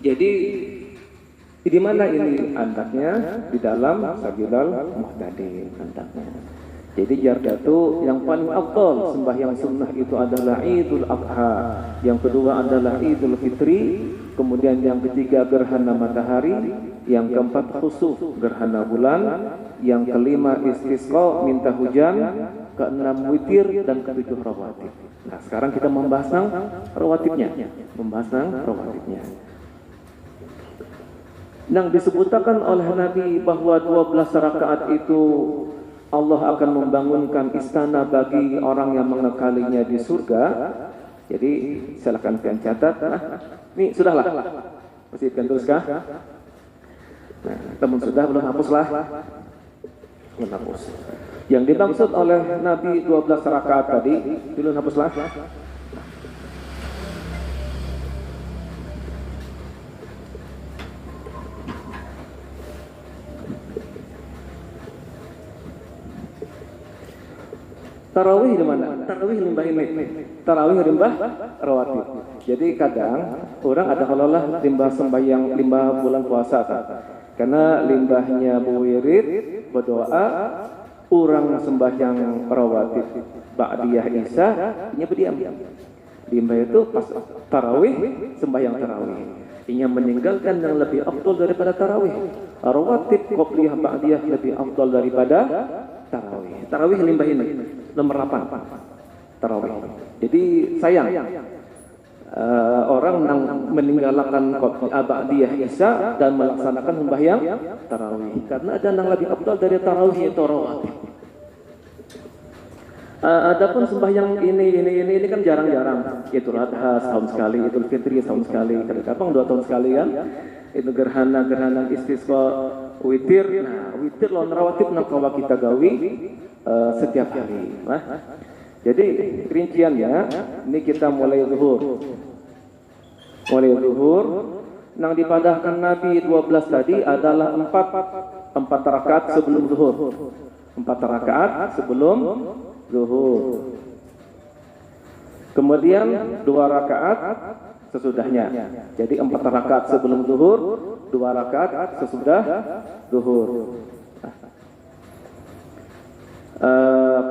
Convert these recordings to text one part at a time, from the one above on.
Jadi di mana ini antaknya? Di dalam Sabilal Muhtadin antaknya. Jadi jardatu yang paling afdal sembahyang sunnah itu adalah Idul Adha, yang kedua adalah Idul Fitri, kemudian yang ketiga gerhana matahari, yang keempat khusuf gerhana bulan, yang kelima istisqa minta hujan, keenam witir, dan ketujuh rawatib. Nah, sekarang kita membahas tentang rawatibnya, Yang disebutkan oleh Nabi bahwa 12 rakaat itu Allah akan membangunkan istana bagi orang yang mengekalinya di surga. Jadi silakan kalian catat. Ini sudahlah. Masih akan teruskan. Nah, teman sudah belum hapuslah. Belum hapus. Yang dimaksud oleh Nabi 12 rakaat tadi, belum hapuslah. Tarawih di mana? Tarawih limbah ini. Tarawih limbah rawatib. Jadi kadang orang ada kalolah limbah sembahyang limbah bulan puasa kan. Karena limbahnya berwirid, berdoa, orang sembahyang rawatib ba'diyah isya, nya berdiam. Limbah itu pas tarawih, sembahyang tarawih. Ini meninggalkan yang lebih afdal daripada tarawih. Rawatib qobliyah ba'diyah lebih afdal daripada tarawih. Tarawih limbah ini nomor 8 tarawih. Jadi sayang orang yang meninggalkan ba'diyah isya dan melaksanakan sembahyang tarawih, karena ada yang lebih afdal dari tarawih yaitu rawatib. Adapun sembahyang ini kan jarang-jarang. Idul Adha setahun sekali, Idul Fitri setahun sekali, kadang-kadang 2 tahun sekali kan. Itu gerhana istisqa, witir. Nah, witir lawan rawatib nang kawa kita gawi setiap hari. Nah, jadi rinciannya ini kita mulai zuhur. Nang dipadahkan Nabi 12 tadi adalah 4 rakaat sebelum zuhur. 4 rakaat sebelum zuhur. Kemudian 2 rakaat sesudahnya. Jadi 4 rakaat sebelum zuhur, 2 rakaat sesudah zuhur.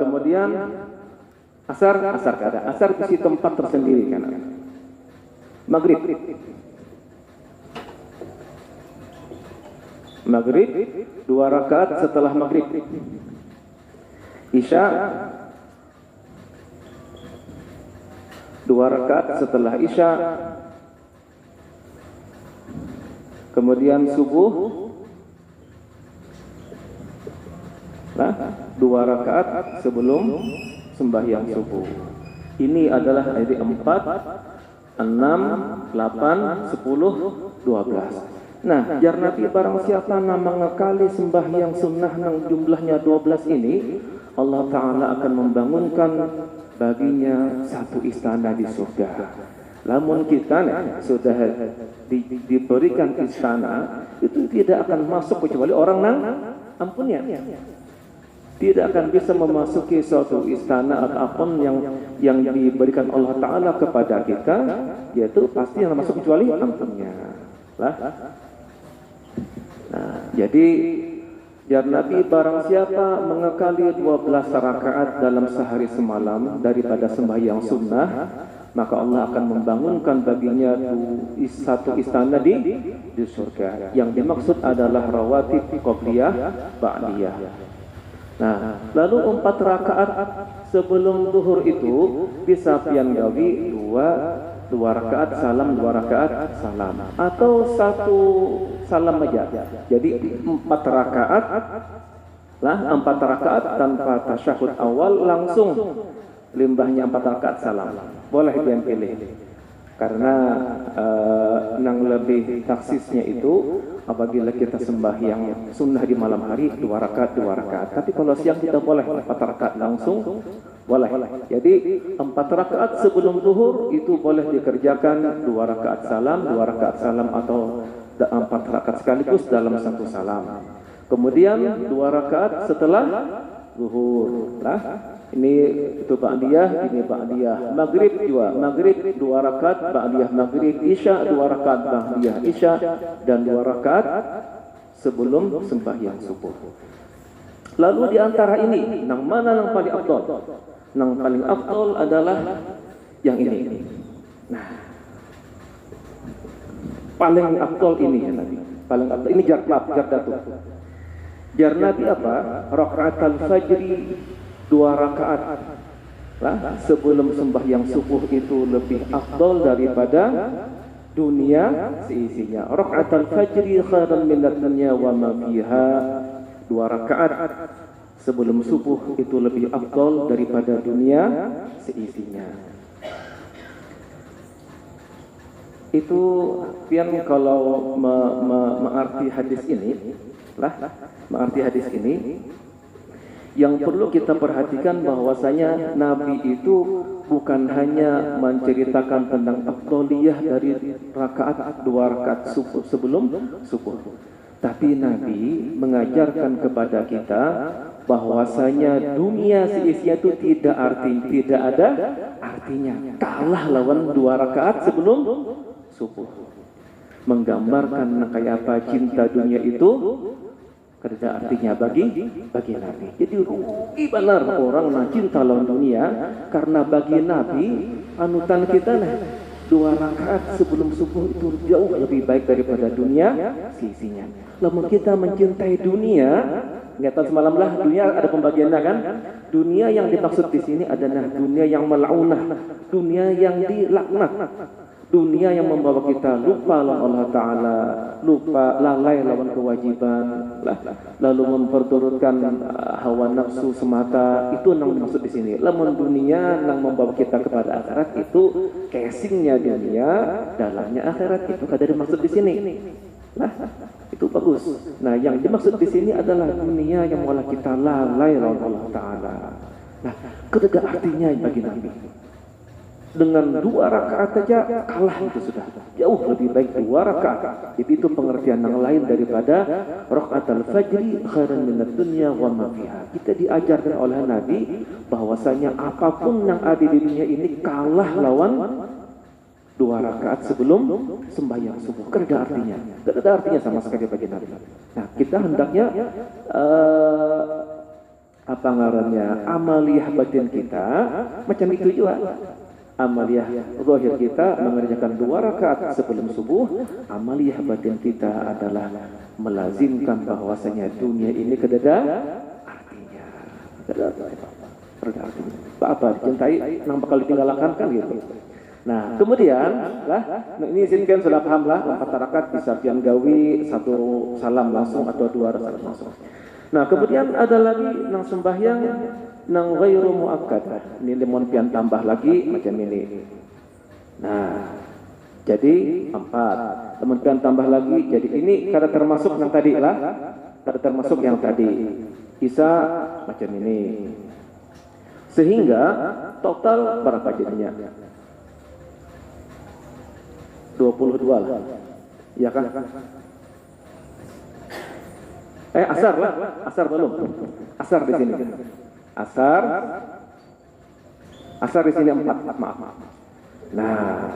Kemudian asar kada. Asar di tempat tersendiri kan. Maghrib 2 rakaat setelah maghrib. Isya 2 rakaat setelah isya. Kemudian subuh 2 rakaat sebelum sembahyang subuh. Ini adalah ayat 4, 6, 8, 10, 12. Nah, jar Nabi barang siapa nama mengekali sembahyang sunnah yang jumlahnya 12 ini, Allah Ta'ala akan membangunkan baginya satu istana di surga. Namun kita sudah diberikan istana, itu tidak akan masuk kecuali orang nang ampunnya. Tidak akan bisa memasuki suatu istana ataupun yang diberikan Allah Ta'ala kepada kita, yaitu pasti yang masuk kecuali ampunnya. Nah, jadi jar Nabi barang siapa mengekali 12 rakaat dalam sehari semalam daripada sembahyang sunnah, maka Allah akan membangunkan baginya satu istana di surga. Yang dimaksud adalah rawatib qobliyah ba'diyah. Nah, lalu 4 rakaat sebelum zuhur itu bisa pian gawi 2 rakaat salam, 2 rakaat salam, atau 1 salam aja. Jadi 4 rakaat 4 rakaat tanpa tasyahud awal, langsung limbahnya 4 rakaat salam. Boleh yang pilih. Karena yang lebih taksisnya itu apabila kita sembahyang sunnah di malam hari 2 rakaat. Tapi kalau siang kita boleh 4 rakaat langsung, boleh. Jadi 4 rakaat sebelum zuhur itu boleh dikerjakan 2 rakaat salam, 2 rakaat salam, atau 4 rakaat sekaligus dalam 1 salam. Kemudian 2 rakaat setelah zuhur. Ini itu ba'diyah, ini ba'diyah. Maghrib juga, maghrib 2 rakaat, ba'diyah maghrib, isya 2 rakaat, ba'diyah isya, dan 2 rakaat sebelum sembahyang subuh. Lalu di antara ini, yang mana yang paling afdal? Yang paling afdal adalah yang ini. Nah, paling afdal ini ya Nabi. Paling afdal ini jardatu. Jar Nabi apa? Rakaatul fajri 2 rakaat lah sebelum sembahyang subuh itu lebih afdal daripada dunia seisinya. Rakaatul fajri khairan minad dunya wa ma fiha. 2 rakaat sebelum subuh itu lebih afdal daripada dunia seisinya. Itu pian kalau mengerti hadis ini lah, mengerti hadis ini, yang perlu kita perhatikan bahwasanya Nabi itu bukan hanya menceritakan tentang afdaliyah dari rakaat 2 rakaat subuh sebelum subuh, tapi Nabi mengajarkan kepada kita bahwasanya dunia seisinya itu tidak ada artinya, kalah lawan 2 rakaat sebelum subuh. Menggambarkan kayak apa cinta dunia itu kerja artinya bagi Nabi. Jadi rugi benar orang yang cinta lawan dunia, karena bagi Nabi anutan kita nah 2 rakaat sebelum subuh itu jauh lebih baik daripada dunia sisinya. Lamun kita mencintai dunia, ingat semalam lah dunia ada pembagiannya kan? Dunia yang dimaksud di sini adalah dunia yang melaunah, dunia yang dilaknat. Dunia yang membawa kita lupa lawan Allah Ta'ala, lupa lalai lawan kewajiban, lalu memperturutkan hawa nafsu semata. Itu yang dimaksud di sini. Lamun dunia yang membawa kita kepada akhirat itu casingnya dunia, dalamnya akhirat, itu kada dimaksud di sini. Nah, itu bagus. Nah, yang dimaksud di sini adalah dunia yang malah kita lalai lawan Allah Ta'ala. Nah, kedega artinya bagi Nabi. Dengan 2 rakaat saja kalah itu sudah jauh lebih baik 2 rakaat. Jadi itu pengertian yang lain daripada rakaatul fajri khairan minad dunya wa ma fiha. Kita diajarkan oleh Nabi bahwasanya apapun yang ada di dunia ini kalah lawan 2 rakaat sebelum sembahyang subuh. Tidak ada artinya sama sekali bagi Nabi. Nah, kita hendaknya apa ngarannya, amaliyah batin kita macam itu juga. Amaliyah zahir kita mengerjakan 2 rakaat sebelum subuh, amaliyah batin kita adalah melazimkan bahwasanya dunia ini kedada artinya. Apa dicintai nang bakal ditinggalkan kan gitu. Nah, kemudian lah ini izinkan sudah paham lah 4 rakaat bisa pian gawi 1 salam langsung atau 2 rakaat langsung. Nah, kemudian ada lagi nang sembahyang nang ghairu muakkad. Ini lemon pian tambah lagi macam ini. Nah, jadi 4. Lemon pian tambah lagi. Jadi ini kada termasuk yang tadi lah. Kada termasuk yang tadi. Isa macam ini. Sehingga total berapa jadinya? 22 lah. Ya kan? Asar lah. Asar belum. Asar di sini. Asar di sini 4, maaf. Nah,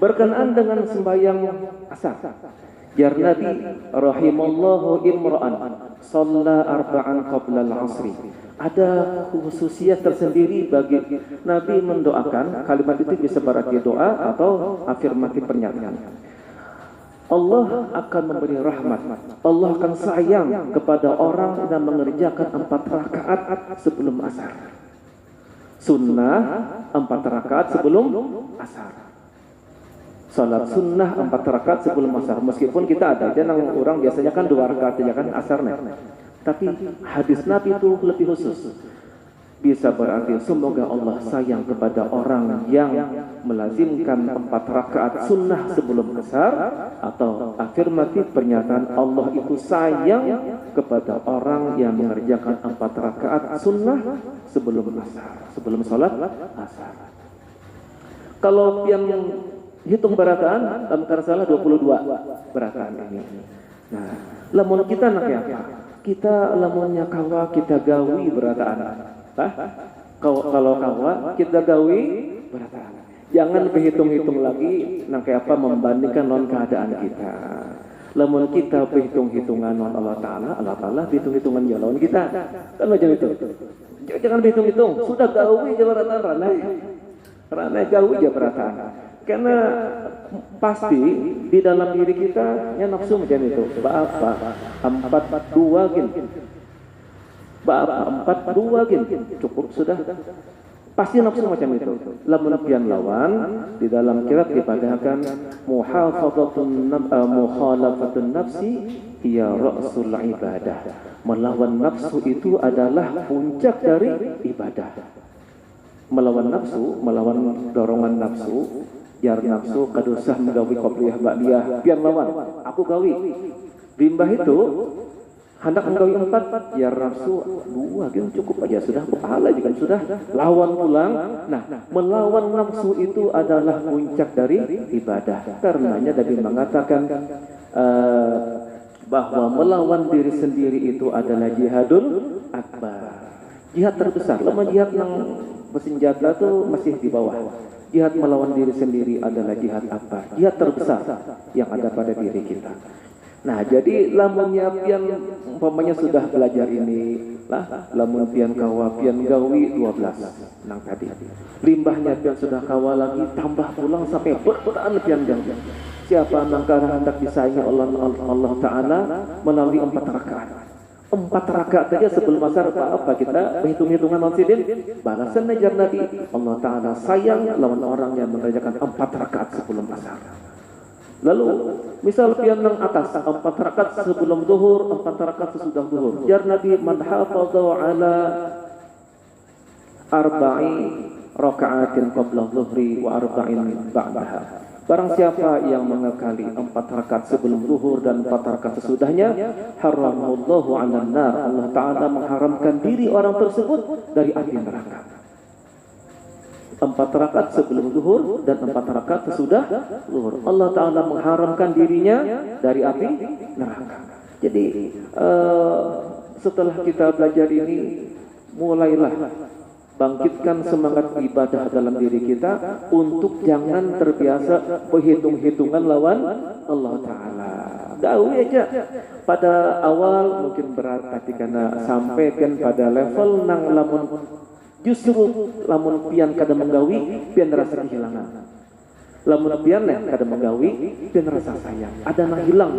berkenaan dengan sembahyang asar, jar Nabi rahimallahu imra'an shalla arba'an qabla al-'asri. Ada khususiyat tersendiri bagi Nabi mendoakan, kalimat itu bisa berarti doa atau afirmatif pernyataan. Allah akan memberi rahmat, Allah akan sayang kepada orang yang mengerjakan 4 rakaat sebelum asar. Sunnah 4 rakaat sebelum asar. Salat sunnah 4 rakaat sebelum asar. Meskipun kita ada aja orang biasanya kan 2 rakaat aja kan asarnya. Tapi hadis Nabi itu lebih khusus. Bisa berarti semoga Allah sayang kepada orang yang melazimkan 4 rakaat sunnah sebelum asar, atau afirmatif pernyataan Allah itu sayang kepada orang yang mengerjakan 4 rakaat sunnah sebelum asar, sebelum sholat asar. Kalau yang hitung berataan, dalam salah 22 berataan ini. Nah, lamun kita nak apa? Kita lamunnya kawa kita gawi berataan. Kalau kawa kita gawi berataan. Jangan berhitung-hitung lagi nang kayak apa membandingkan non keadaan kita. Lamun kita berhitung-hitungan non Allah Taala berhitung-hitungan ya lawan kita. Kan macam itu. Jangan berhitung-hitung, sudah gawi aja berataan ranai gawi aja berataan. Karena pasti di dalam diri kita yang nafsu macam itu. Apa? 42 gin. Empat dua cukup sudah. Pasti nafsu macam itu. Lamun pian lawan di dalam kitab dipadahkan mukhalafatun nafsi ya ra'sul ibadah. Melawan nafsu itu adalah puncak dari ibadah. Melawan nafsu, melawan dorongan nafsu, jar nafsu kadusah menggawi qobliyah ba'diyah, pian lawan. Aku gawi. Bimbah itu hendak menggawi 4, ya nafsu 2 gitu cukup aja sudah pahala juga sudah lawan pulang. Nah, melawan nafsu itu adalah puncak dari ibadah. Karenanya Nabi mengatakan bahwa melawan diri sendiri itu adalah jihadun akbar. Jihad terbesar. Lama jihad yang bersenjata itu masih di bawah. Jihad melawan diri sendiri adalah jihad akbar. Jihad terbesar yang ada pada diri kita. Nah, jadi lamunnya pian umpamanya sudah belajar ini lah, lamun pian kawa pian gawi 12 nang tadi. Limbahnya pian sudah kawa lagi tambah pulang sampai berperan pian gawi. Siapa mangka hendak disayangi Allah Taala melalui 4 rakaat. 4 rakaat saja sebelum asar apa kita berhitung-hitungan nonsidin balasan ajar Nabi Allah Taala sayang lawan orang yang mengerjakan 4 rakaat sebelum asar. Lalu misal pian nang atas 4 rakaat sebelum zuhur, 4 rakaat sesudah zuhur. Jar Nabi man hafadha ala 4 rakaatin qabla zuhri wa 4 ba'daha. Barang siapa yang mengekali 4 rakaat sebelum zuhur dan 4 rakaat sesudahnya, haramallahu 'alan nar. Allah Taala mengharamkan diri orang tersebut dari api neraka. 4 rakaat sebelum zuhur dan 4 rakaat sesudah zuhur. Allah Ta'ala mengharamkan dirinya dari api neraka. Jadi setelah kita belajar ini, mulailah bangkitkan semangat ibadah dalam diri kita untuk jangan terbiasa berhitung-hitungan lawan Allah Ta'ala. Gawi aja. Pada awal mungkin berat, tapi karena sampaikan pada level nang lamun justru lamun pian kada menggawi pian rasa kehilangan. Lamun pian kada menggawi pian rasa sayang. Ada yang hilang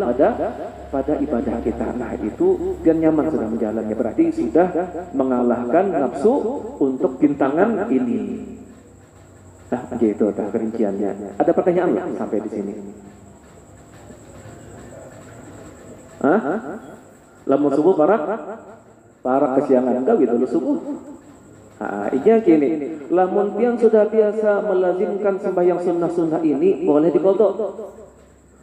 pada ibadah kita. Nah, itu pian nyaman sudah menjalannya, berarti sudah mengalahkan nafsu untuk bintangan ini. Nah, gitu kerinciannya. Ada pertanyaan nggak sampai di sini? Hah? Lamun subuh para kesiangan gawi dulu subuh. Iya gini, lamun pian sudah biasa melazimkan sembahyang sunnah-sunnah ini boleh dikodok.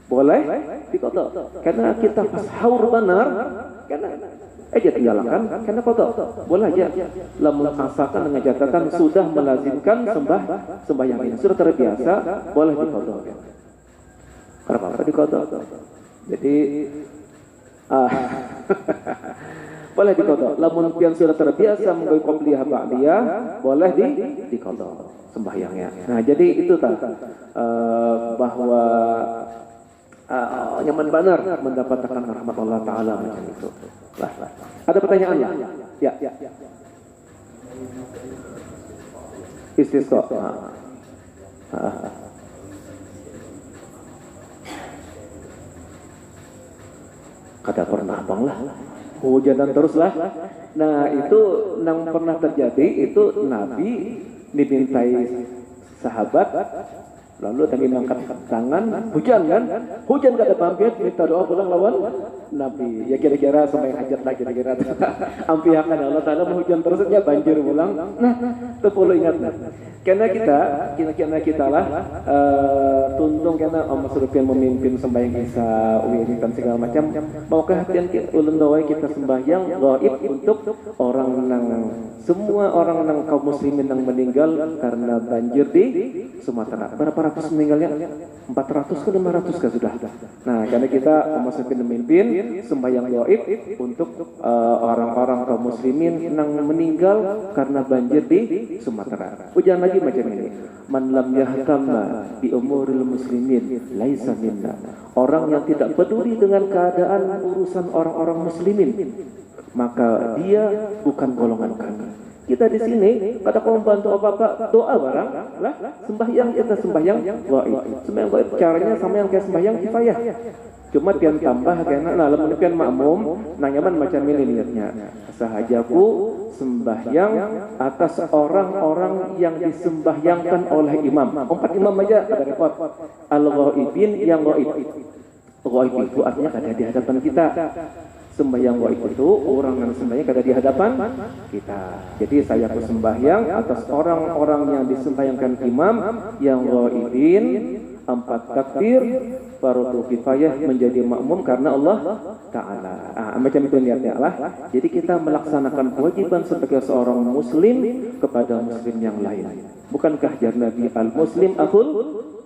Boleh dikodok. Karena kita pas haur benar, karena tinggalkan, karena kodok. Boleh aja. Lamun asalkan mengajatakan sudah melazimkan sembahyang ini, sudah terbiasa, boleh dikodok. Kenapa dikodok? Jadi boleh dikodok. Lamun pian sudah terbiasa menggawi qobliyah ba'diyah, boleh dikodok sembahyangnya. Nah, jadi itu bahwa nyaman benar mendapatkan rahmat Allah Ta'ala macam itu. Ada pertanyaan ya? Ya. Istisqa. Kada pernah bang lah. Hujanan teruslah. Nah, itu yang pernah terjadi itu Nabi dimintai sahabat, lalu Nabi mengangkat tangan, hujan kan? Hujan kada pamit, minta doa pulang lawan Nabi. Ya kira-kira sampai hajat lah kira-kira. Ampihakan Allah Ta'ala hujan terusnya banjir pulang. Nah, itu perlu ingat. Karena kita lah tuntung karena Om Surupin memimpin sembahyang Isya, wirid dan segala macam. Maukah ulun doa kita sembahyang gaib untuk semua orang nang kaum muslimin yang meninggal karena banjir di Sumatera. Berapa ratus meninggalnya? 400 ke 500 ke sudah. Nah, karena kita Om Surupin memimpin sembahyang gaib untuk orang-orang kaum muslimin yang meninggal karena banjir di Sumatera. Ujian lagi macam ini. Man lam yahtamma bi umuril muslimin laisa minna. Orang yang tidak peduli dengan keadaan urusan orang-orang muslimin, maka dia bukan golongan kami. Kita di sini, kata kau membantu apa-apa, doa barang, lah sembahyang kita sembahyang gaib. Sembahyang gaib caranya sama yang kayak sembahyang kifayah. Cuma pian tambah karena lalu pian makmum, nanyaman macam ini niatnya. Sahajaku sembahyang atas orang-orang yang disembahyangkan oleh imam. 4 imam aja ada repot. Al-ghaibin yang gaib. Gaib itu artinya ada di hadapan kita. Sembahyang gaib itu orang yang sembahyang ada di hadapan kita. Jadi saya bersembahyang atas orang-orang yang disembahyangkan imam yang gaibin, 4 takbir, fardu kifayah menjadi makmum karena Allah Ta'ala. Macam itu niatnya lah. Jadi kita melaksanakan kewajiban sebagai seorang muslim kepada muslim yang lain. Bukankah jar Nabi al-muslim akhul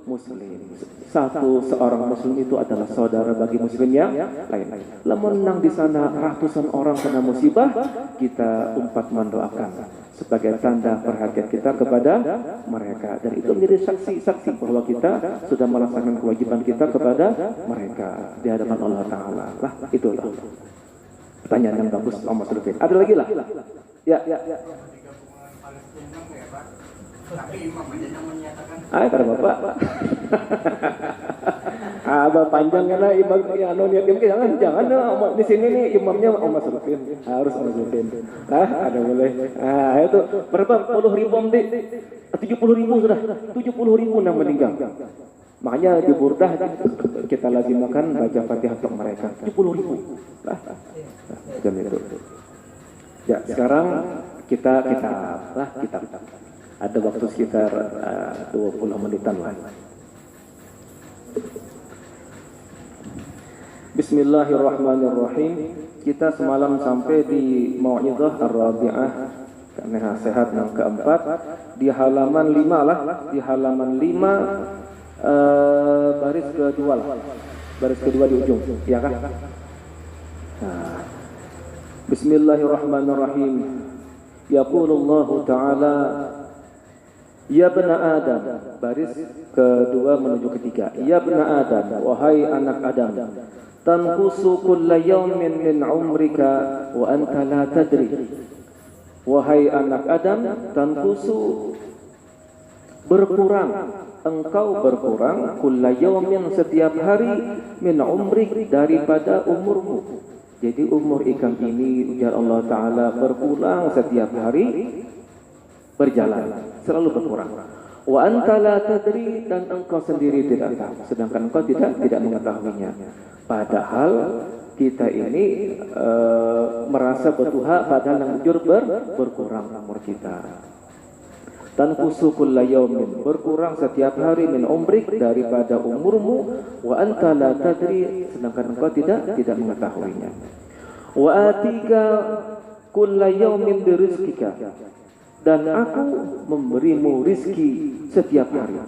muslim? Seorang muslim itu adalah saudara bagi muslim yang lain. Lamun nang di sana ratusan orang kena musibah, kita mendoakan sebagai tanda perhatian kita kepada mereka, dan itu menjadi saksi bahwa kita sudah melaksanakan kewajiban kita kepada mereka di hadapan Allah Ta'ala. Lah, itulah pertanyaan yang bagus, Mas Lufin. Ada lagi lah? Ya. Tapi imam aja yang menyatakan. Kata Bapak. Abah panjang karena imam ya niat jangan di sini nih imamnya Mas Lufin. Harus Mas Lufin. Ada boleh. Itu berapa puluh ribu Om Dik? 70.000 sudah. 70.000 yang meninggal. Makanya di Burdah kita lagi makan baca Fatihah untuk mereka. 70.000. Jam itu. Ya, sekarang kita ada waktu sekitar 20 menitan lah. Bismillahirrahmanirrahim. Kita semalam sampai di Mau'izah Ar-Rabi'ah, nasihat yang keempat, di halaman 5 lah, di halaman 5 baris kedua lah. Baris kedua di ujung, ya kan? Nah. Bismillahirrahmanirrahim. Yaqulullahu ta'ala Ya bena Adam, baris kedua menuju ketiga. Ya bena Adam, wahai anak Adam, tanqusu kulla yawmin min umrika wa anta la tadri. Wahai anak Adam, tanqusu berkurang, engkau berkurang kulla yawmin setiap hari min umrik daripada umurmu. Jadi umur ikan ini ujar Allah Ta'ala berkurang setiap hari berjalan. Selalu berkurang. Wa anta la tadri, dan engkau sendiri tidak tahu, sedangkan engkau tidak mengetahuinya. Padahal kita ini merasa bertuha padahal yang jujur berkurang umur kita. Tanqusu kulla yawmin, berkurang setiap hari min umrik daripada umurmu, wa anta la tadri, sedangkan engkau tidak mengetahuinya. Wa atika kulla yawmin birizqika, dan aku memberimu rizki setiap hari.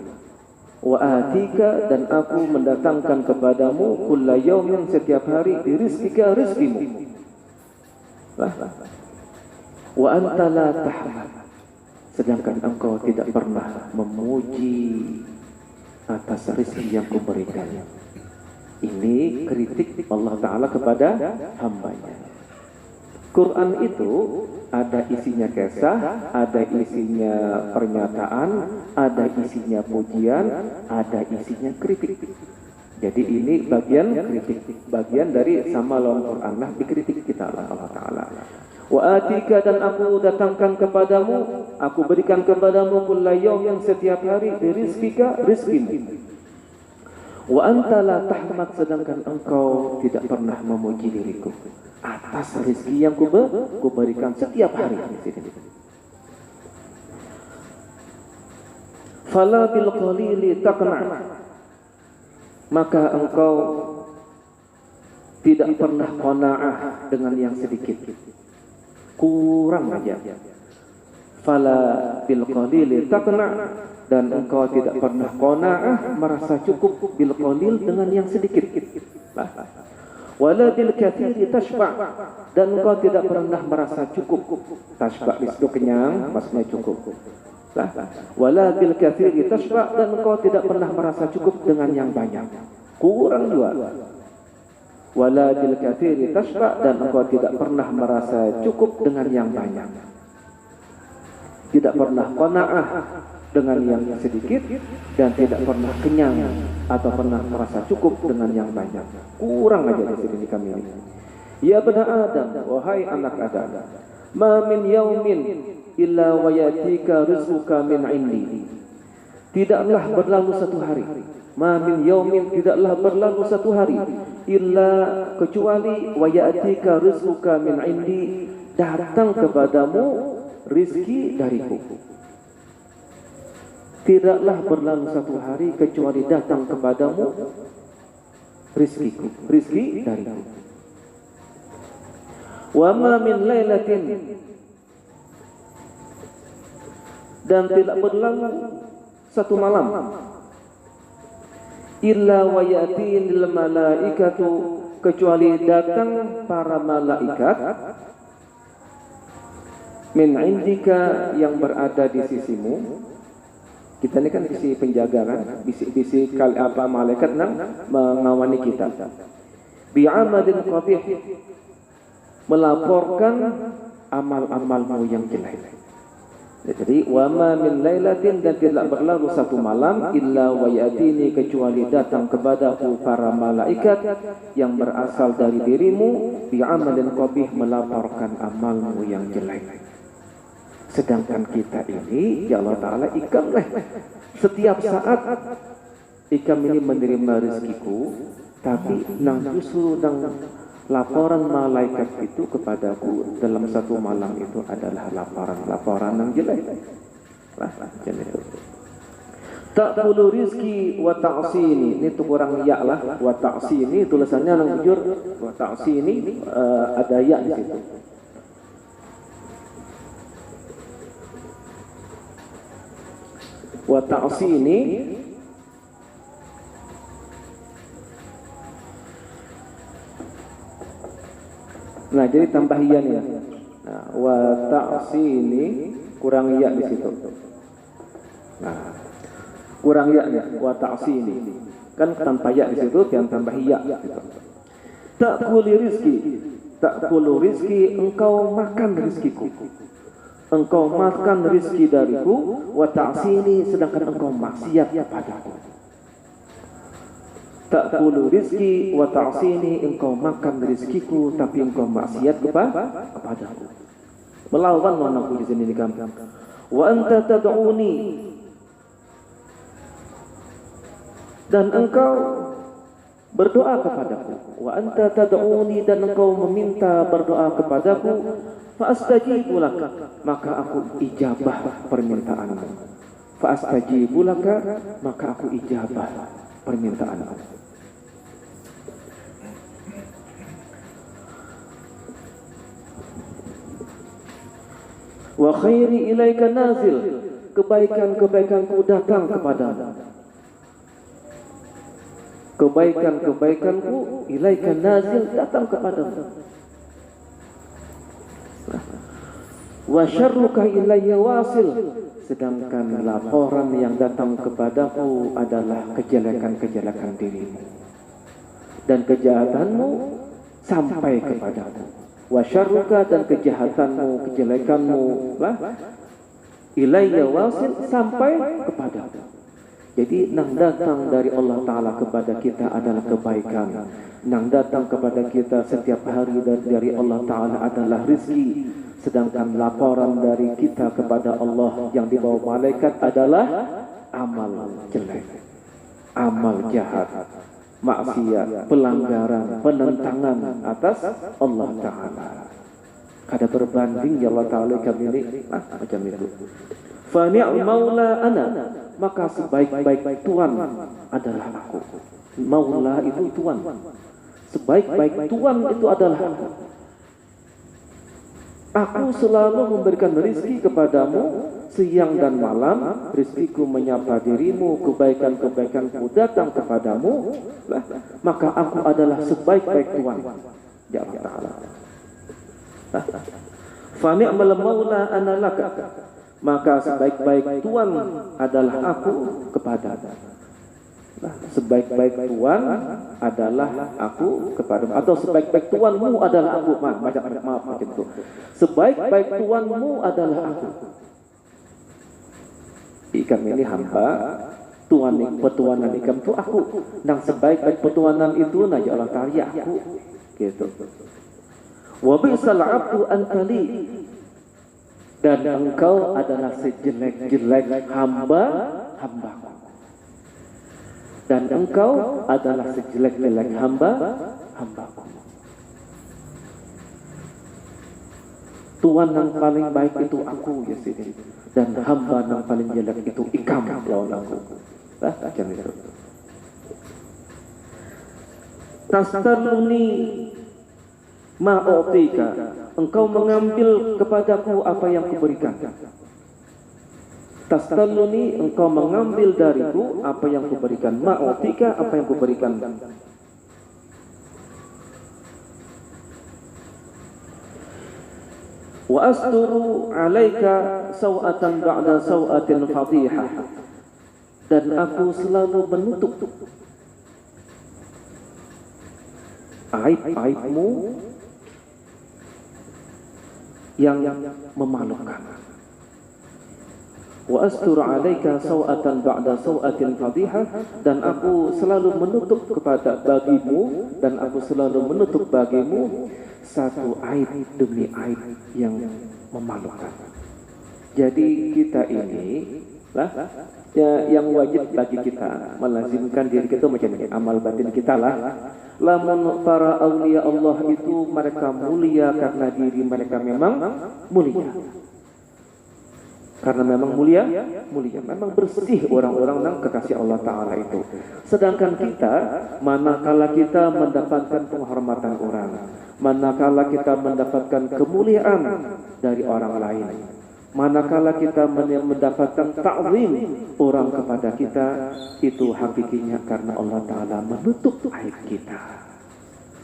Wa atika, dan aku mendatangkan kepadamu kulla yaumin, setiap hari, rizkika, rizkimu. Wa anta la tahmad, sedangkan engkau tidak pernah memuji atas rizki yang kuberikan. Ini kritik Allah Ta'ala kepada hambanya. Quran itu ada isinya kisah, ada isinya pernyataan, ada isinya pujian, ada isinya kritik. Jadi ini bagian kritik, bagian dari sama lawan Quran lah, dikritik kita Allah Ta'ala. Wa atika, dan aku datangkan kepadamu, aku berikan kepadamu kulla yawmin, setiap hari, rizkika, rizkimu. Wa anta la tahmad, sedangkan engkau tidak pernah memuji diriku atas rezeki yang kuberikan setiap hari. Fala bil qalili taqna, maka engkau tidak pernah qanaah dengan yang sedikit, kurang aja. Fala bil qalili taqna, dan engkau tidak pernah qanaah, merasa cukup bil qalil dengan yang sedikit. Wa Wala bil katsiri tashba', dan engkau tidak pernah merasa cukup. Tashba' itu kenyang, maksudnya cukup. Wala bil katsiri tashba', dan engkau tidak pernah merasa cukup dengan yang banyak. Kurang juga. Wala bil katsiri tashba', dan engkau tidak pernah merasa cukup dengan yang banyak. Tidak pernah qanaah dengan yang sedikit, dan tidak pernah kenyang atau pernah merasa cukup dengan yang banyak. Kurang aja di sini kami ini. Ya bani Adam, wahai anak Adam, ma min yaumin illa wa yatika rizquka min indi. Tidaklah berlalu satu hari. Ma min yaumin, tidaklah berlalu satu hari, illa kecuali wa yatika rizquka min indi, datang kepadamu rizki dariku. Tidaklah berlalu satu hari kecuali datang kepadamu rizkiku, rizki dariku. Wa ma min lailatin, dan tidak berlalu satu malam, illa wa yatinil malaikatu, kecuali datang para malaikat, min indika, yang berada di sisimu. Kita ini kan bisi penjaga kan, bisi malaikat mengawani kita. Bi'amalin qabih, melaporkan amal-amalmu yang jelek. Jadi wa ma min lailatin, dan tidak berlalu satu malam, illa wa yatini, kecuali datang kepadaku para malaikat yang berasal dari dirimu, bi'amalin qabih, melaporkan amalmu yang jelek. Sedangkan kita ini, ya Allah Ta'ala, ikam setiap saat ikam ini menerima rezekiku, tapi justru laporan malaikat itu kepadaku dalam satu malam itu adalah laporan yang jelek. Ta'kulu rizki wa ta'sini, ini tuh kurang ya lah, wa ta'sini tulisannya yang jujur, wa ta'sini ada ya di situ. Wa ta'sini, nah jadi tambah ya nih. Nah, wa ta'sini kurang ya di situ. Nah, kurang ya nih, wa ta'sini. Kan tanpa ya di situ, yang tambah ya gitu. Ta'kuli rizki, ta'kulu rizki, engkau makan rizkiku. Engkau makan rizki dariku, wa ta'sini, sedangkan engkau maksiat padaku. Ta'kulu rizki wa ta'sini, engkau makan rizkiku tapi engkau maksiat kepadaku. Melawan manaku di sini dikatakan. Wa anta tad'uni, dan engkau berdoa kepadaku. Wa anta tad'uni, dan engkau meminta berdoa kepadaku. Fa'astajibu laka, maka aku ijabah permintaanmu. Fa'astajibu laka, maka aku ijabah permintaanmu. Wa khairi ilaika nazil, kebaikan-kebaikanku datang kepadamu. Kebaikan-kebaikanku ilaika nazil, datang kepadamu. Wa syarruka ilayya wasil, sedangkan laporan yang datang kepadaku adalah kejelekan-kejelekan dirimu, dan kejahatanmu sampai kepadaku. Wa syarruka, dan kejahatanmu, kejelekanmu ilayya wasil, sampai kepadaku. Jadi nang datang dari Allah Ta'ala kepada kita adalah kebaikan. Nang datang kepada kita setiap hari dari Allah Ta'ala adalah rezeki. Sedangkan laporan dari kita kepada Allah yang dibawa malaikat adalah amal jelek, amal jahat, maksiat, pelanggaran, penentangan atas Allah Ta'ala. Kada berbanding ya Allah Ta'ala kami ini macam itu. Fa ni'mal maula ana, maka sebaik-baik Tuhan adalah aku. Maula itu Tuhan. Sebaik-baik Tuhan itu adalah aku. Aku selalu memberikan rezeki kepadamu siang dan malam rizkiku menyapa dirimu, kebaikan-kebaikanku datang kepadamu, lah, maka aku adalah sebaik-baik Tuhan, ya Allah Ta'ala. Fa ni'mal maula ana laka, maka sebaik-baik Tuhan adalah aku kepadamu. Nah, sebaik-baik Tuhan adalah aku kepadamu, atau sebaik-baik Tuhanmu adalah aku. Maaf macam itu. Sebaik-baik Tuhanmu adalah aku. Ikam ini hamba, Tuhan petuanan ikam itu aku. Dan sebaik-baik petuanan itu ya Allah Ta'ala aku. Gitu. Wa bi'sal 'abdu antali, dan engkau adalah sejelek-jelek hamba-hambaku. Dan engkau adalah sejelek-jelek hamba-hambaku. Tuhan yang paling baik itu aku, ya Sidi. Dan hamba yang paling jelek itu ikam lawan aku. Macam itu. Tastaluni ma'utika, engkau mengambil kepadaku apa yang kuberikan. Tastaluni, engkau mengambil dariku apa yang kuberikan. Ma'utika, apa yang kuberikan. Wa asturu alaika sawatan ba'da sawatin fadihah, dan aku selalu menutup aib-aibmu yang memalukan. Wa asturu alaika sawatan ba'da sawatin fadihah, dan aku selalu menutup kepada bagimu, dan aku selalu menutup bagimu satu aib demi aib yang memalukan. Jadi kita ini lah ya, yang wajib bagi kita melazimkan diri kita macam ini, amal batin kita lah. Lamun para aulia Allah itu mereka mulia karena diri mereka memang mulia. Karena memang mulia, memang bersih orang-orang yang kekasih Allah Ta'ala itu. Sedangkan kita, manakala kita mendapatkan penghormatan orang, manakala kita mendapatkan kemuliaan dari orang lain, manakala kita mendapatkan ta'zim orang kepada kita, itu hakikinya karena Allah Ta'ala menutup aib kita.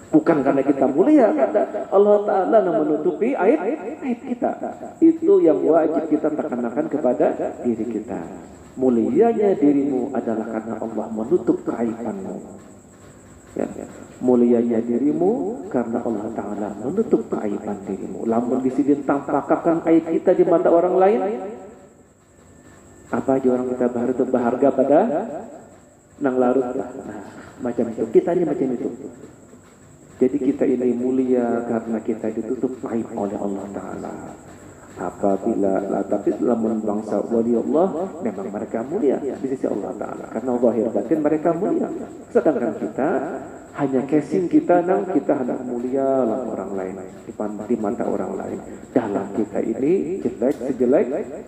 Bukan karena kita mulia, karena Allah Ta'ala yang menutupi aib kita. Itu yang wajib kita tekankan kepada diri kita. Mulianya dirimu adalah karena Allah menutup keaibanmu. Ya. Mulianya dirimu karena Allah Ta'ala menutup keaiban dirimu. Lamun disini tampakkan aib kita di mata orang lain, apa aja orang kita berharga pada nang larut. Nah, macam itu. Kita ini macam itu. Jadi kita ini mulia karena kita ditutup aib oleh Allah Ta'ala. Apabila tapi lamun bangsa wali Allah, memang mereka mulia di sisi Allah Ta'ala, karena zahir batin mereka mulia. Sedangkan kita hanya casing kita nang kita hendak mulia lah orang lain di mata orang lain. Dalam kita ini jelek sejelek-jeleknya,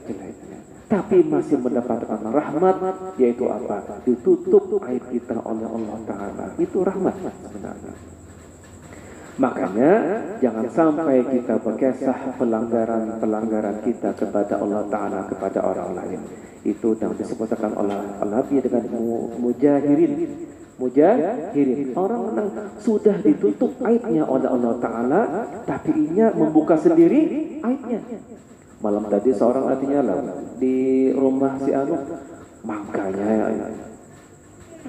tapi masih mendapatkan rahmat, yaitu apa? Ditutup aib kita oleh Allah Ta'ala. Itu rahmat sebenarnya. Makanya jangan sampai kita berkisah pelanggaran kita kepada Allah Ta'ala, kepada orang lain. Itu yang disebutkan oleh Nabi dengan mujahirin. Orang yang sudah ditutup aibnya oleh Allah Ta'ala, tapi ia membuka sendiri aibnya. Malam tadi seorang artinya lah di rumah si Anu, makanya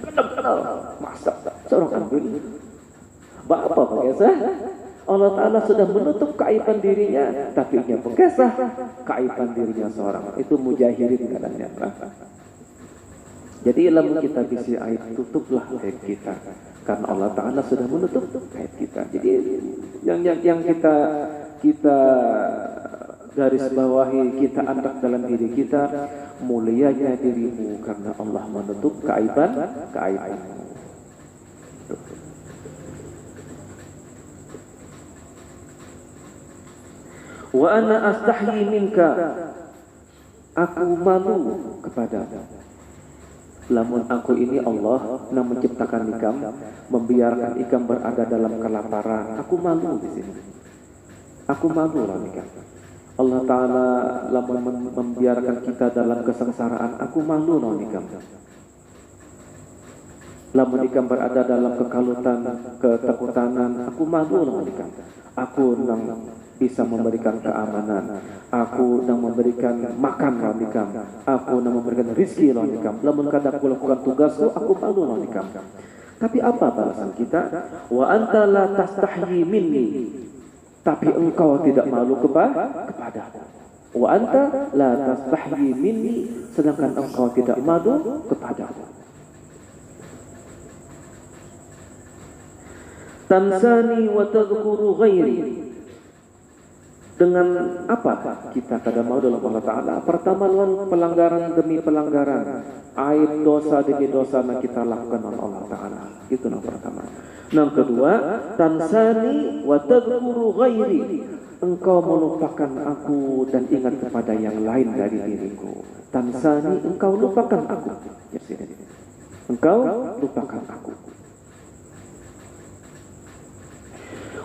kenal masak seorang ambil apa berkisah? Allah Ta'ala sudah menutup keaiban dirinya, tapi ia berkisah keaiban dirinya seorang. Itu mujahirin katanya. Jadi ilmu kita bisa aib, tutuplah aib kita, karena Allah Ta'ala sudah menutup aib kita. Jadi yang kita garis bawahi, kita angkat dalam diri kita, mulianya dirimu karena Allah menutup keaibanmu. Wa ana astahyi minka, aku malu kepadamu. Lamun aku ini Allah yang menciptakan ikam, membiarkan ikam berada dalam kelaparan, aku malu di sini. Aku malu lah ikam. Allah Ta'ala lamun membiarkan kita dalam kesengsaraan, aku malu lawan ikam. Lamun ikam berada dalam kekalutan, ketakutanan, aku malu lawan ikam. Aku yang bisa memberikan keamanan, aku yang memberikan makan lawan ikam, aku yang memberikan rizki lawan ikam. Lamun kada aku lakukan tugasku, aku malu lawan ikam. Tapi apa balasan kita? Wa anta la tastahyi minni. Tapi engkau tidak malu kepadaku. Wa anta la tastahyi minni, sedangkan engkau tidak malu kepadaku. Tansani wa tadhkuru ghairi. Dengan apa kita kada mau dalam Allah Ta'ala? Pertama, lawan pelanggaran demi pelanggaran, aib dosa demi dosa yang kita lakukan oleh Allah Ta'ala. Itu yang pertama. Yang kedua, tansani wa tadhkuru ghairi. Engkau melupakan aku dan ingat kepada yang lain dari diriku. Tansani, engkau lupakan aku. Engkau lupakan aku.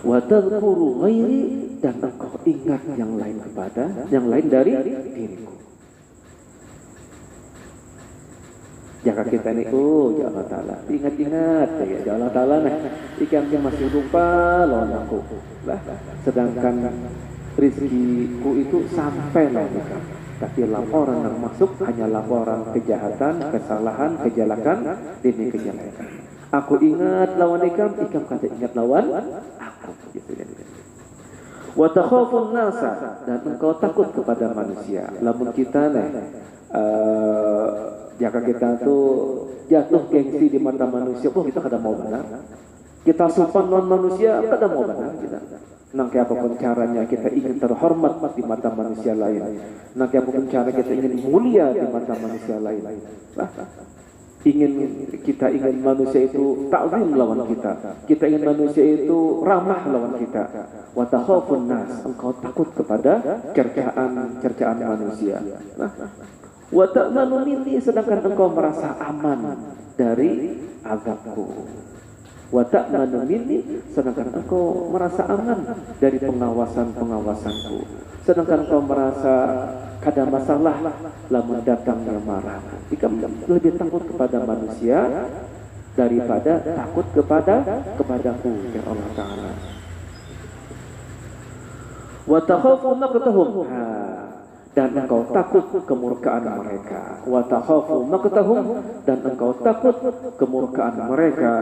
Wa tadhkuru ghairi, dan engkau ingat yang lain dari diriku. Jika kita ini, ya Allah Ta'ala, ingat-ingat ya Allah Ta'ala, ikan yang masih lupa lawan aku. Sedangkan rizkiku itu sampai lawan ikan. Tapi laporan yang masuk hanya laporan kejahatan, kesalahan, kejelekan, demi kejelekan. Aku ingat lawan ikan kata ingat lawan aku. Wa takhafun nasa, dan engkau takut kepada manusia. Lamun kita jika kita tuh jatuh gengsi di mata manusia, kita kada mau benar. Kita sopan non manusia, kada mau benar kita. Nang apapun caranya kita ingin terhormat di mata manusia lain. Nang apapun cara kita ingin mulia di mata manusia lain. Kita ingin manusia itu ta'zim lawan kita. Kita ingin manusia itu ramah lawan kita. Wa takhafun nas, engkau takut kepada cercaan manusia. Wa ta'manu minni, sedangkan engkau merasa aman dari azabku. Wa ta'manu minni, sedangkan engkau merasa aman dari pengawasanku. Sedangkan engkau merasa kada masalah lamun datangnya marah. Jika lebih takut kepada manusia daripada takut kepadaku, ya Allah Ta'ala. Wa takhafu maqtahum, dan engkau takut kemurkaan mereka. Wa takhafu maqtahum, dan engkau takut kemurkaan mereka.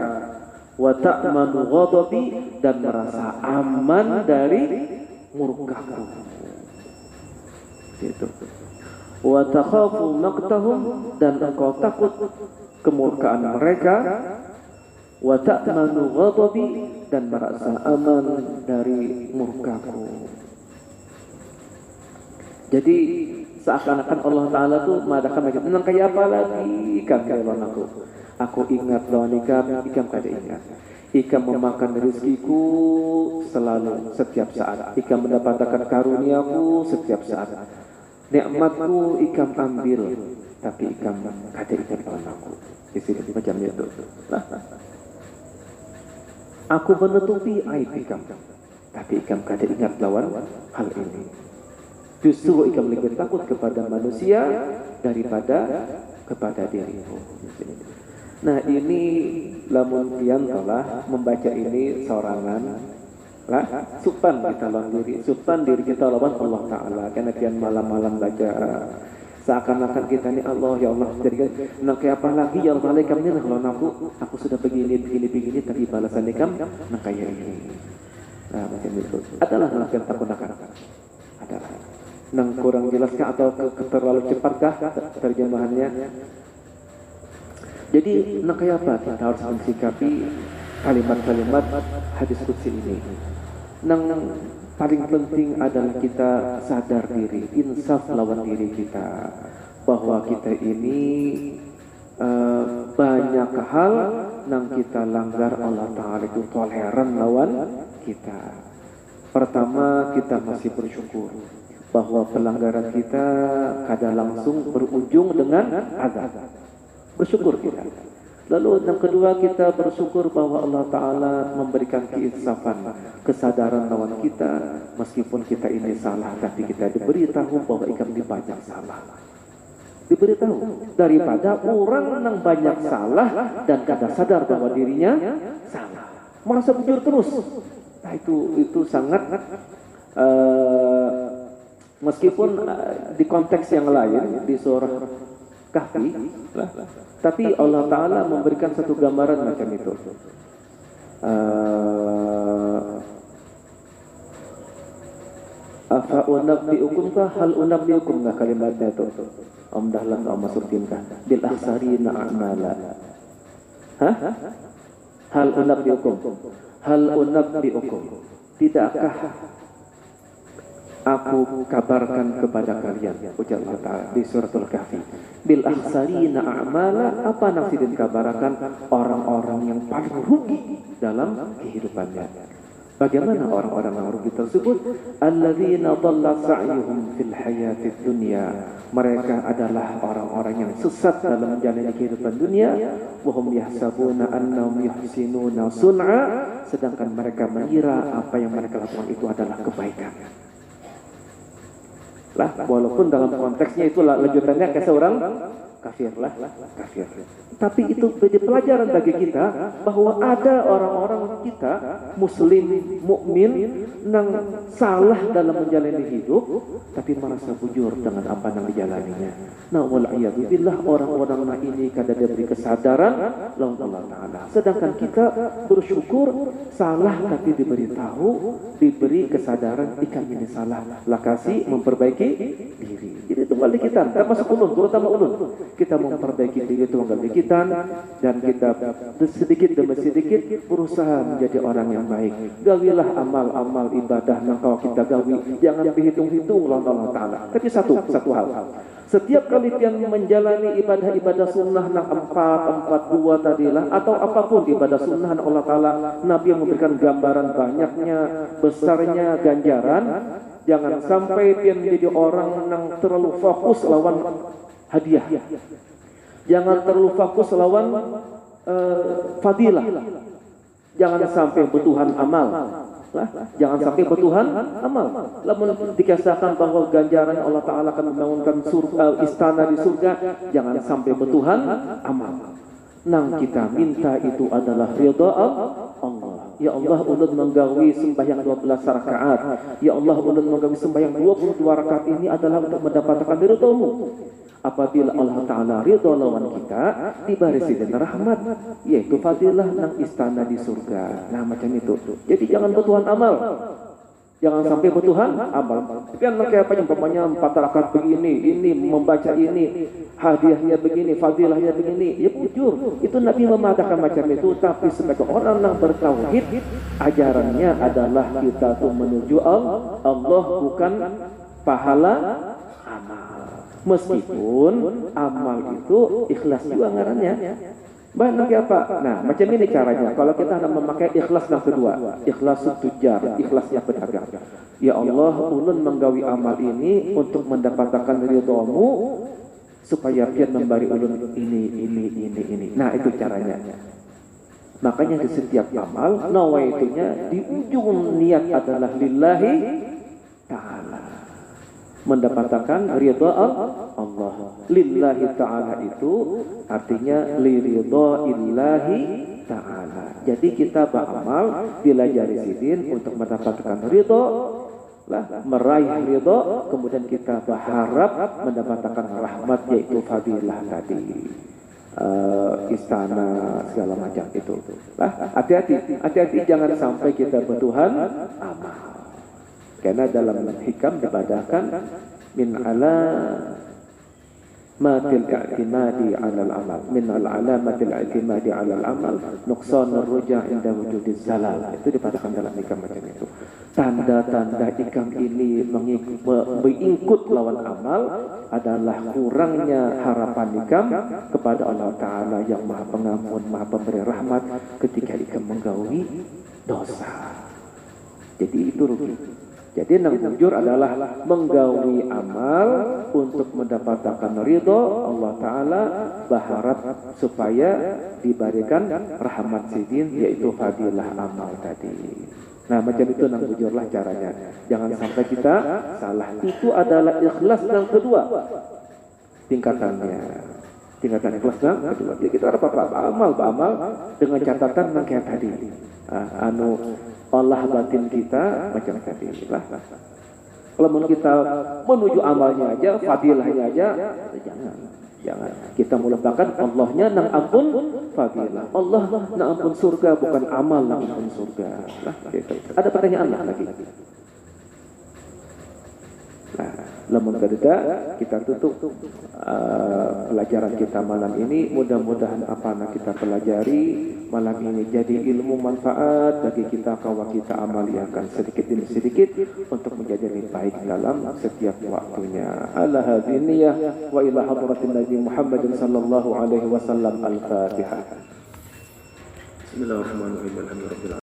Wa ta'manu ghadabi, dan merasa aman dari murkaku. Itu. Wa takhafu maqtahum, dan engkau takut kemurkaan mereka. Wa ta'manu ghadabi, dan merasa aman dari murkaku. Jadi seakan-akan Allah Ta'ala tuh mengadakan macam menang kayak apa lagi ikan lawan aku. Aku ingat lawan ikan kada ingat. Ikan memakan rezekiku selalu, setiap saat. Ikan mendapatkan karuniaku setiap saat. Nikmatku ikan ambil, tapi ikan kada ingat lawan aku. Isi macam itu. Aku menutupi aib ikan, tapi ikan kada ingat lawan hal ini. Justru ikan lebih takut kepada manusia daripada kepada dirimu. Nah, ini lamun pian telah membaca ini sorangan lah, supan kita lawan diri kita lawan Allah Ta'ala. Karena pian malam-malam baca seakan-akan kita ini Allah, ya Allah, jadi nak kayak apa lagi ya Allah, ikam ini lawan aku sudah begini tapi balasan ikam nak kayak ini. Nah, macam itu adalah yang takut adalah nang kurang jelaskah atau terlalu cepatkah terjemahannya? Jadi nang kayak apa kita harus mensikapi kalimat-kalimat hadis qudsi ini? Nang paling penting adalah kita sadar diri, insaf lawan diri kita, bahwa kita ini banyak hal nang kita langgar Allah Ta'ala itu toleran lawan kita. Pertama, kita masih bersyukur bahwa pelanggaran kita kadang langsung berujung dengan azab. Bersyukur kita. Lalu yang kedua, kita bersyukur bahwa Allah Ta'ala memberikan keinsafan, kesadaran lawan kita. Meskipun kita ini salah, tapi kita diberitahu bahwa ikan ini banyak salah. Diberitahu daripada orang yang banyak salah dan kada sadar bahwa dirinya salah, merasa bujur terus. Nah itu sangat meskipun di konteks yang lain di surah Kahfi, tapi Allah Ta'ala memberikan satu gambaran macam itu. Afa unabbiukum kah, hal unabbiukum kah, kalimatnya itu. Om dahlan om masukin kah bil akhsarina a'mala. Hah? Hal unabbiukum. Tidakkah aku kabarkan kepada kalian, ujar Allah Ta'ala di suratul Kahfi, bil akhsarina a'mala, apa nafsi dan kabarkan orang-orang yang paling rugi dalam kehidupannya. Bagaimana orang-orang yang rugi tersebut? Alladzina dhalla sa'yuhum fil hayatid dunya, mereka adalah orang-orang yang sesat dalam menjalani kehidupan dunia. Wa hum yahsabuna annahum yuhsinuna sun'a, sedangkan mereka mengira apa yang mereka lakukan itu adalah kebaikan. Lah, walaupun dalam konteksnya itulah lanjutannya ke seorang kafir. Tapi itu menjadi pelajaran bagi kita bahwa ada orang-orang kita muslim mukmin yang salah dalam menjalani hidup tapi merasa bujur dengan apa yang dijalaninya. Nah, wal'iyadzubillah, orang-orang ini kada diberi kesadaran lawan Allah Ta'ala. Sedangkan kita bersyukur salah tapi diberitahu, diberi kesadaran ikan ini salah, lakasi memperbaiki diri. Jadi itu balik kita, termasuk ulun, terutama ulun. Kita memperbaiki diri itu mengganti kita, dan kita sedikit demi sedikit berusaha menjadi orang yang baik. Gawilah amal-amal ibadah yang kau kita gawi, jangan dihitung-hitung lawan Allah Ta'ala. Tapi satu hal, setiap kali yang menjalani ibadah-ibadah sunnah yang 442 tadilah, atau apapun ibadah sunnah Allah Ta'ala, Nabi yang memberikan gambaran banyaknya, besarnya ganjaran. Jangan sampai pian menjadi orang yang terlalu fokus lawan hadiah. Jangan terlalu fokus lawan fadilah. Jangan sampai bertuhan amal. Jangan sampai bertuhan amal. Lamun dikisahkan bahwa ganjaran Allah Ta'ala akan membangunkan istana di surga, jangan sampai bertuhan amal. Nang kita minta itu adalah ridha Allah. Ya Allah, ulun menggawi sembahyang 12 rakaat. Ya Allah, ulun menggawi sembahyang 22 rakaat ini adalah untuk mendapatkan ridha-Mu. Apabila Allah Ta'ala ridha lawan kita, dibarisi dengan rahmat, yaitu fadilah nang istana di surga. Nah, macam itu. Jadi jangan bertuhan amal. Jangan sampai bertuhan amal. Tapi yang kayak apa yang umpamanya 4 rakaat begini, ini membaca ini, hadiahnya begini, fadilahnya begini, ya jujur. Itu Nabi memadakan macam itu. Tapi sebagai orang yang bertauhid, ajarannya adalah kita tuh menuju Allah, bukan pahala amal. Meskipun amal itu ikhlas juga ngarannya. Bahan apa? Nah, macam ini caranya. Kalau kita hendak memakai ikhlas yang kedua, ikhlas tujar, ikhlasnya pedagang. Ya Allah, ulun menggawi amal ini untuk mendapatkan ridha-Mu, supaya Pian memberi ulun ini. Nah, itu caranya. Makanya di setiap amal, nawaitunya di ujung niat adalah lillahi ta'ala, mendapatkan ridha Allah. Lillahi ta'ala itu artinya liridha illahi ta'ala. Jadi kita beramal bila jari sidin untuk mendapatkan ridha, meraih ridha, kemudian kita berharap mendapatkan rahmat, yaitu fadilah tadi, istana segala macam itu. Hati-hati jangan sampai kita bertuhan amal. Karena dalam hikam dibadakan min ala matil i'timadi 'alal amal, min al-alamatil i'timadi 'alal amal nuqsanur ruja' inda wujudiz zalal. Itu dibadakan dalam hikam macam itu. Tanda-tanda hikam ini mengikut lawan amal adalah kurangnya harapan hikam kepada Allah Ta'ala yang Maha Pengampun, Maha Pemberi rahmat ketika hikam menggawi dosa. Jadi itu rugi. Jadi nang bujur adalah menggawi amal untuk mendapatkan ridho Allah Ta'ala, berharap supaya diberikan rahmat sidin, yaitu fadilah amal tadi. Nah, macam itu nang bujurlah caranya. Jangan sampai kita salah. Itu adalah ikhlas yang kedua tingkatannya. Tingkatan ikhlas yang kedua. Jadi kita beramal dengan catatan yang kayak tadi. Allah batin kita macam tadi lah. Kalau kita menuju amalnya aja, fadilahnya aja, jangan. Kita meletakkan Allahnya nang ampun fadilah. Allah nang ampun surga, bukan amal nang ampun surga. Lah, gitu. Ada pertanyaan lagi. Nah, lamun kedua kita tutup pelajaran kita malam ini. Mudah-mudahan apa yang kita pelajari malam ini jadi ilmu manfaat bagi kita, kalau kita amaliakan sedikit demi sedikit untuk menjadi lebih baik dalam setiap waktunya. Ala hadhihi niyyah wa ila hadratin Nabi Muhammadin sallallahu alaihi wasallam. Al-Fatihah. Bismillahirrahmanirrahim. Alhamdulillah.